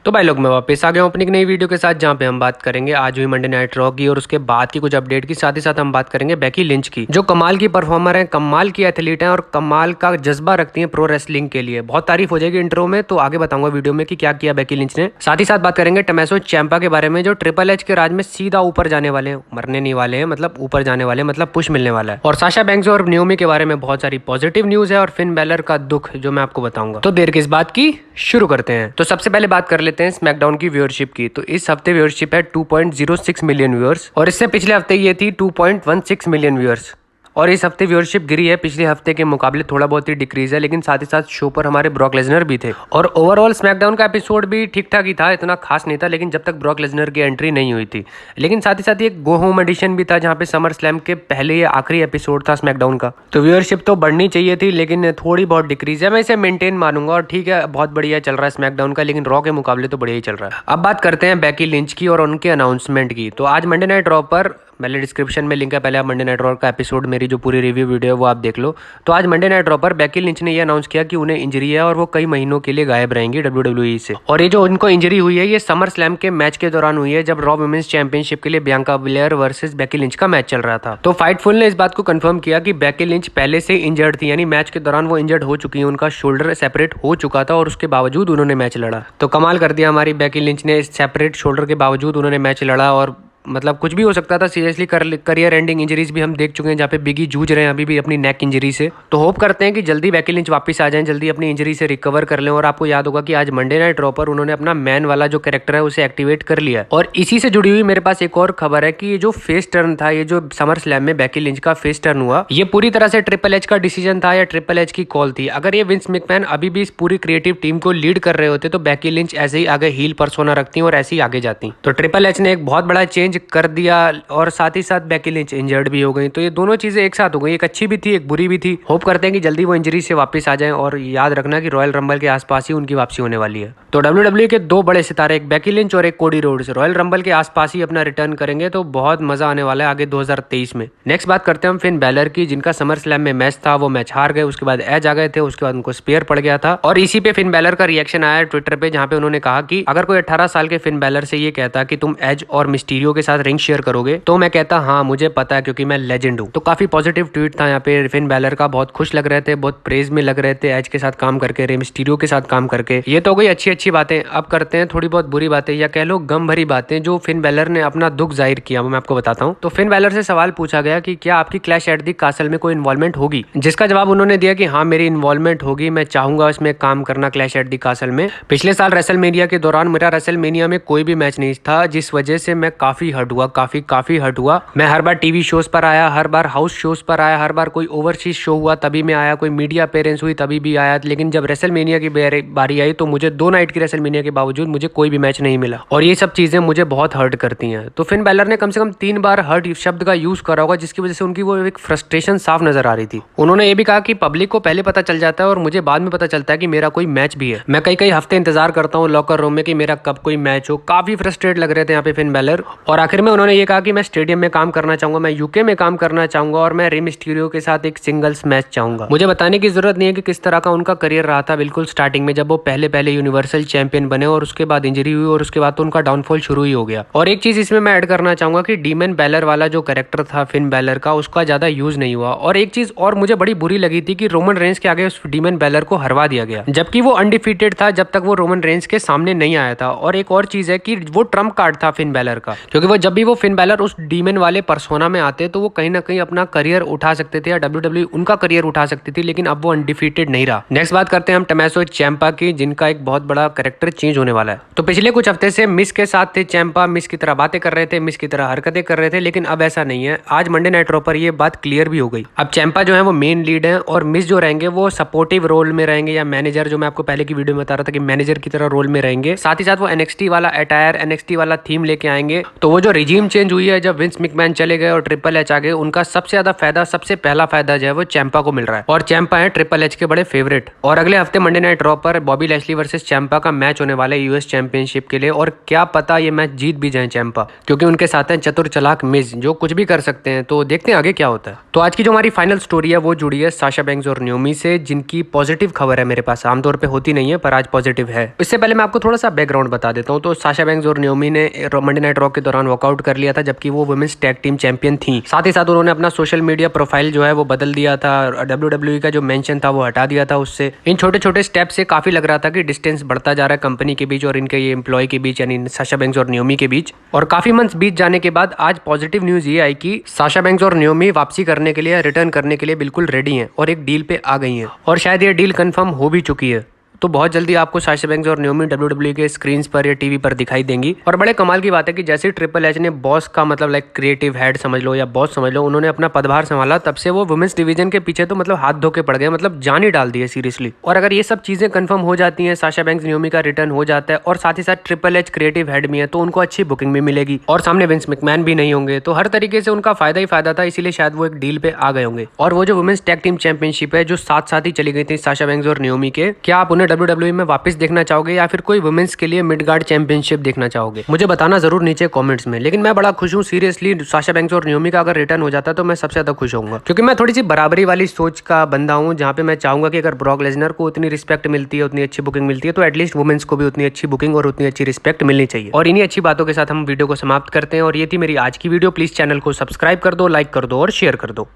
तो भाई लोग मैं वापस आ गया हूँ अपनी एक नई वीडियो के साथ, जहाँ पे हम बात करेंगे आज हुई मंडे नाइट रॉ की और उसके बाद की कुछ अपडेट की। साथ ही साथ हम बात करेंगे बेकी लिंच की, जो कमाल की परफॉर्मर है, कमाल की एथलीट है और कमाल का जज्बा रखती है प्रो रेसलिंग के लिए। बहुत तारीफ हो जाएगी इंट्रो में, तो आगे बताऊंगा वीडियो में कि क्या किया बेकी लिंच ने। साथ ही साथ बात करेंगे टोमासो चिएम्पा के बारे में, जो ट्रिपल एच के राज में सीधा ऊपर जाने वाले हैं, मरने नहीं वाले हैं, मतलब ऊपर जाने वाले हैं, मतलब पुश मिलने वाला है। और साशा बैंक्स और नियोमी के बारे में बहुत सारी पॉजिटिव न्यूज है और फिन बैलर का दुख जो मैं आपको बताऊंगा। तो देर किस बात की, शुरू करते हैं। तो सबसे पहले बात कर लेते हैं स्मैकडाउन की व्यूअरशिप की। तो इस हफ्ते व्यूअरशिप है 2.06 मिलियन व्यूअर्स और इससे पिछले हफ्ते ये थी 2.16 मिलियन व्यूअर्स। और इस हफ्ते व्यूअरशिप गिरी है, पिछले हफ्ते के मुकाबले थोड़ा बहुत ही डिक्रीज है, लेकिन साथ ही साथ शो पर हमारे ब्रॉक लेसनर भी थे और ओवरऑल स्मैकडाउन का एपिसोड भी ठीक ठाक ही था, इतना खास नहीं था, लेकिन जब तक ब्रॉक लेसनर की एंट्री नहीं हुई थी। लेकिन साथ ही साथ एक गो होम एडिशन भी था, जहाँ पे समर स्लैम के पहले ये आखिरी एपिसोड था स्मैकडाउन का। तो व्यूअरशिप तो बढ़नी चाहिए थी, लेकिन थोड़ी बहुत डिक्रीज है। मैं इसे मेंटेन मानूंगा और ठीक है, बहुत बढ़िया चल रहा है स्मैकडाउन का, लेकिन रॉ के मुकाबले तो बढ़िया ही चल रहा है। अब बात करते हैं बेकी लिंच की और उनके अनाउंसमेंट की। तो आज मंडे नाइट रॉ पर, पहले डिस्क्रिप्शन में लिंक है, पहले आप मंडे नाइट रॉ का एपिसोड, मेरी जो पूरी रिव्यू वीडियो है वो आप देख लो। तो आज मंडे नाइट रॉ पर बेकी लिंच ने ये अनाउंस किया कि उन्हें इंजरी है और वो कई महीनों के लिए गायब रहेंगी WWE से। और ये जो उनको इंजरी हुई है, ये समर स्लैम के मैच के दौरान हुई है, जब रॉ वुमेन्स चैंपियनशिप के लिए Bianca bilayer versus Becky Lynch का मैच चल रहा था। तो फाइटफुल ने इस बात को कंफर्म किया कि बेकी लिंच पहले से इंजर्ड थी, यानी मैच के दौरान वो इंजर्ड हो चुकी है, उनका शोल्डर सेपरेट हो चुका था और उसके बावजूद उन्होंने मैच लड़ा। तो कमाल कर दिया हमारी बेकी लिंच ने, सेपरेट शोल्डर के बावजूद उन्होंने मैच लड़ा। और मतलब कुछ भी हो सकता था, सीरियसली करियर एंडिंग इंजरीज भी हम देख चुके हैं, जहाँ पे बिगी जूझ रहे हैं अभी भी अपनी नेक इंजरी से। तो होप करते हैं कि जल्दी बेकी लिंच वापस आ जाएं, जल्दी अपनी इंजरी से रिकवर कर लें। और आपको याद होगा कि आज मंडे नाइट रॉ पर उन्होंने अपना मैन वाला जो कैरेक्टर है उसे एक्टिवेट कर लिया है। और इसी से जुड़ी हुई मेरे पास एक और खबर है कि ये जो फेस टर्न था, ये जो समर स्लैम में बेकी लिंच का फेस टर्न हुआ, ये पूरी तरह से ट्रिपल एच का डिसीजन था या ट्रिपल एच की कॉल थी। अगर ये विंस मैकमैन अभी भी इस पूरी क्रिएटिव टीम को लीड कर रहे होते, तो बेकी लिंच ऐसे ही आगे हील पर्सोना रखती और ऐसे ही आगे जाती। तो ट्रिपल एच ने एक बहुत बड़ा चेंज कर दिया और साथ ही साथ बेकी लिंच इंजर्ड भी हो गई। तो ये दोनों चीजें एक साथ हो गई, एक अच्छी भी थी एक बुरी भी थी। होप करते हैं कि जल्दी वो इंजरी से वापस आ जाएं और याद रखना कि रॉयल रंबल के आसपास ही उनकी वापसी होने वाली है। तो WWE के दो बड़े सितारे, एक बेकी लिंच और एक कोडी रोड्स, रॉयल रंबल के आसपास ही अपना रिटर्न करेंगे, तो बहुत मजा आने वाला है आगे 2023 में। नेक्स्ट बात करते हैं हम फिन बैलर की, जिनका समर स्लैम में मैच था, वो मैच हार गए, उसके बाद एज आ गए थे, उसके बाद उनको स्पेयर पड़ गया था। और इसी पे फिन बैलर का रिएक्शन आया ट्विटर पे, जहाँ पे उन्होंने कहा कि अगर कोई 18 साल के फिन बैलर से ये कहता कि तुम एज और मिस्टीरियो के साथ रिंग शेयर करोगे, तो मैं कहता हाँ मुझे पता है, क्योंकि मैं लेजेंड हूँ। तो काफी पॉजिटिव ट्वीट था यहाँ पे फिन बैलर का, बहुत खुश लग रहे थे, बहुत प्रेज में लग रहे थे एज के साथ काम करके, रे मिस्टीरियो के साथ काम करके। ये तो गई अच्छी अच्छी बातें। अब करते हैं थोड़ी बहुत बुरी बातें, या कह लो गम भरी बातें, जो फिन बैलर ने अपना दुख जाहिर किया, वो मैं आपको बताता हूँ। तो फिन बैलर से सवाल पूछा गया कि क्या आपकी क्लैश एट दी कासल में कोई इन्वॉल्वमेंट होगी, जिसका जवाब उन्होंने दिया कि हाँ मेरी इन्वॉल्वमेंट होगी, मैं चाहूंगा इसमें काम करना क्लैश एट दी कासल में। पिछले साल रेसलमेनिया के दौरान मेरा रेसलमेनिया में कोई भी मैच नहीं था, जिस वजह से मैं काफी हर्ट हुआ, काफी हर्ट हुआ। मैं हर बार टीवी शोज पर आया, हर बार हाउस शोज पर आया, हर बार कोई ओवरसीज शो हुआ तभी मैं आया, कोई मीडिया अपीयरेंस हुई तभी भी आया, लेकिन जब रेसलमेनिया की बारी आई तो मुझे 2 नाइट की रेसलमेनिया के बावजूद मुझे कोई भी मैच नहीं मिला। और ये सब चीजें मुझे बहुत हर्ट करती हैं। तो फिन बैलर ने कम से कम 3 बार हर्ट शब्द का यूज करा होगा, जिसकी वजह से उनकी वो एक फ्रस्ट्रेशन साफ नजर आ रही थी। उन्होंने ये भी कहा कि पब्लिक को पहले पता चल जाता है और मुझे बाद में पता चलता है कि मेरा कोई मैच भी है। मैं कई हफ्ते इंतजार करता हूँ लॉकर रूम में कि मेरा कब कोई मैच हो। काफी फ्रस्ट्रेट लग रहे थे यहाँ पे फिन बैलर। और आखिर में उन्होंने ये कहा कि मैं स्टेडियम में काम करना चाहूंगा, मैं यूके में काम करना चाहूंगा और मैं रे मिस्टीरियो के साथ एक सिंगल्स मैच चाहूंगा। मुझे बताने की जरूरत नहीं है कि किस तरह का उनका करियर रहा था बिल्कुल स्टार्टिंग में, जब वो पहले यूनिवर्सल चैंपियन बने और उसके बाद इंजरी हुई और उसके बाद तो उनका डाउनफॉल शुरू ही हो गया। और एक चीज इसमें मैं ऐड करना चाहूंगा कि डीमन बैलर वाला जो कैरेक्टर था फिन बैलर का, उसका ज्यादा यूज नहीं हुआ। और एक चीज और मुझे बड़ी बुरी लगी थी कि रोमन रेंज के आगे उस डीमन बैलर को हरवा दिया गया, जबकि वो अनडिफीटेड था जब तक वो रोमन रेंज के सामने नहीं आया था। और एक और चीज है कि वो ट्रम्प कार्ड था फिन बैलर का, क्योंकि वो जब भी वो फिन बैलर उस डीमन वाले पर्सोना में आते तो वो कहीं ना कहीं अपना करियर उठा सकते थे या WWE उनका करियर उठा सकती थी, लेकिन अब वो अनडिफीटेड नहीं रहा। नेक्स्ट बात करते हैं हम टोमासो चिएम्पा की, जिनका एक बहुत बड़ा कैरेक्टर चेंज होने वाला है। तो पिछले कुछ हफ्ते से मिस के साथ थे चिएम्पा, मिस की तरह बातें कर रहे थे, मिस की तरह हरकतें कर रहे थे, लेकिन अब ऐसा नहीं है। आज मंडे नाइट रॉ पर ये बात क्लियर भी हो गई। अब चिएम्पा जो है वो मेन लीड है और मिस जो रहेंगे वो सपोर्टिव रोल में रहेंगे, या मैनेजर, जो मैं आपको पहले की वीडियो में बता रहा था कि मैनेजर की तरह रोल में रहेंगे। साथ ही साथ वो NXT वाला अटायर, NXT वाला थीम लेके आएंगे। तो वो जो रिजीम चेंज हुई है, जब विंस मैकमैन चले गए और ट्रिपल एच आ गए, उनका सबसे ज्यादा फायदा, सबसे पहला फायदा जो है वो चैंपा को मिल रहा है और चैंपा है ट्रिपल एच के बड़े फेवरेट। और अगले हफ्ते मंडे नाइट रॉ पर बॉबी लैशली वर्सेस चैंपा का मैच होने वाला है यूएस चैंपियनशिप के लिए। और क्या पता ये मैच जीत भी जाए चैंपा, क्योंकि उनके साथ है चतुर चालाक मिज जो कुछ भी कर सकते हैं। तो देखते हैं आगे क्या होता है। तो आज की जो हमारी फाइनल स्टोरी है वो जुड़ी है साशा बैंक्स और न्योमी से, जिनकी पॉजिटिव खबर है मेरे पास। आमतौर पे होती नहीं है पर आज पॉजिटिव है। इससे पहले मैं आपको थोड़ा सा बैकग्राउंड बता देता हूँ। तो साशा बैंक्स और न्योमी ने मंडे नाइट रॉ के दौरान वर्कआउट कर लिया था, जबकि वो वुमेन्स टैग टीम चैंपियन थी। साथ ही साथ उन्होंने अपना सोशल मीडिया प्रोफाइल जो है वो बदल दिया था, WWE का जो मेंशन था वो हटा दिया था उससे। इन छोटे छोटे स्टेप से काफी लग रहा था कि डिस्टेंस बढ़ता जा रहा है कंपनी के बीच और इनके ये एम्प्लॉय के बीच, यानी साशा बैंक्स और न्योमी के बीच। और काफी मंथ्स बीत जाने के बाद आज पॉजिटिव न्यूज ये आई कि साशा बैंक्स और न्योमी वापसी करने के लिए, रिटर्न करने के लिए बिल्कुल रेडी हैं और एक डील पे आ गई हैं और शायद ये डील कंफर्म हो भी चुकी है। तो बहुत जल्दी आपको साशा बैंक्स और न्योमी WWE के स्क्रीन पर या टीवी पर दिखाई देंगी। और बड़े कमाल की बात है कि जैसे ट्रिपल एच ने बॉस का मतलब लाइक क्रिएटिव हेड समझ लो या बॉस समझ लो, उन्होंने अपना पदभार संभाला, तब से वो वुमेन्स डिवीजन के पीछे तो मतलब हाथ धो के पड़ गए, मतलब जान ही डाल दी है सीरियसली। और अगर ये सब चीजें कंफर्म हो जाती हैं, साशा बैंक्स न्योमी का रिटर्न हो जाता है और साथ ही साथ ट्रिपल एच क्रिएटिव हेड भी है, तो उनको अच्छी बुकिंग भी मिलेगी और सामने विंस मैकमैन भी नहीं होंगे। तो हर तरीके से उनका फायदा ही फायदा था, इसीलिए शायद वो एक डील पे आ गए होंगे। और वो जो वुमेन्स टैग टीम चैंपियनशिप है जो साथ साथ ही चली गई थी साशा बैंक्स और न्योमी के, क्या आप उन्हें WWE में वापस देखना चाहोगे या फिर कोई वुमेन्स के लिए मिडगार्ड चैंपियनशिप देखना चाहोगे? मुझे बताना जरूर नीचे कमेंट्स में। लेकिन मैं बड़ा खुश हूँ सीरियसली, साशा बैंक्स और न्योमी का अगर रिटर्न हो जाता तो मैं सबसे ज्यादा खुश होऊंगा, क्योंकि मैं थोड़ी सी बराबरी वाली सोच का बंदा हूँ, जहाँ पे मैं चाहूंगा कि अगर ब्रॉक लेसनर को उतनी रिस्पेक्ट मिलती है, उतनी अच्छी बुकिंग मिलती है, तो एटलीस्ट वुमेन्स को भी उतनी अच्छी बुकिंग और उतनी अच्छी रिस्पेक्ट मिलनी चाहिए। और इन्हीं अच्छी बातों के साथ हम वीडियो को समाप्त करते हैं। और ये थी मेरी आज की वीडियो। प्लीज चैनल को सब्सक्राइब कर दो, लाइक कर दो और शेयर कर दो।